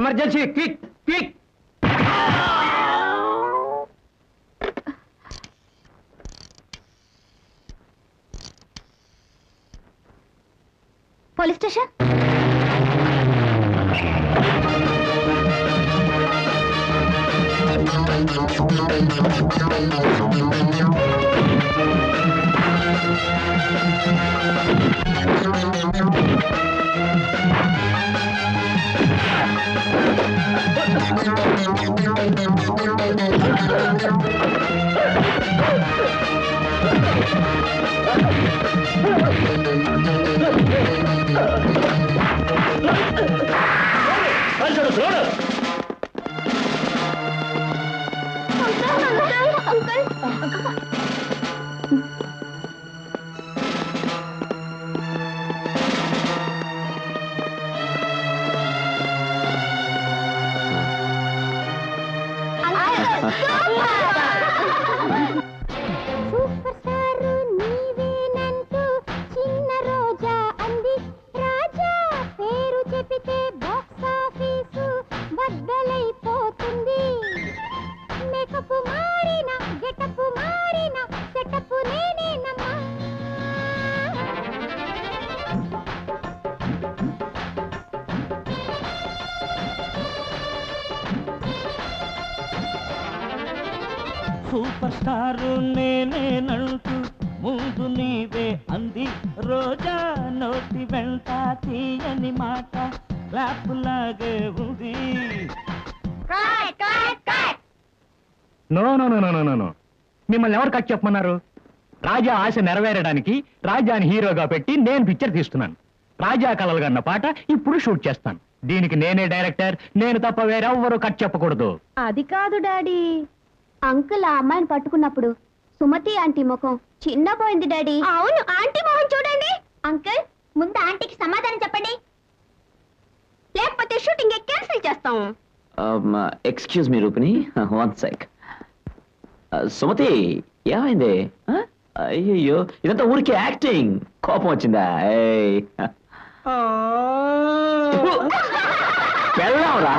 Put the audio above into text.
Emergency quick quick. Police station. Super star నేనేనంటూ ముందు నీవే అంది రోజా నోటి వెంట తీయని మాట క్లాప్ లాగే ఉంది. No no no no no no, మిమ్మల్ని ఎవరు కట్ చెప్పమన్నారు? రాజా ఆశ నెరవేరడానికి రాజాని హీరోగా పెట్టి నేను పిక్చర్ తీస్తున్నాను. రాజా కలలుగా అన్న పాట ఇప్పుడు షూట్ చేస్తాను. దీనికి నేనే డైరెక్టర్, నేను తప్ప వేరెవ్వరూ కట్ చెప్పకూడదు. అది కాదు డాడీ, అంకుల్ ఆ అమ్మాయిని పట్టుకున్నప్పుడు సుమతి ఆంటీ ముఖం చిన్నపోయింది డాడీ. అవును, ఆంటీ మొహం చూడండి. అంకుల్, ముందు ఆంటీకి సమాధానం చెప్పండి, లేకపోతే షూటింగ్ క్యాన్సిల్ చేస్తాం. ఎక్స్క్యూజ్ మీ రూపిణి, వన్ సెక్. సుమతి, ఏమైంది? అయ్యయ్యో, ఇదంతా ఊరికే యాక్టింగ్. కోపం వచ్చిందా? వెళ్ళావురా.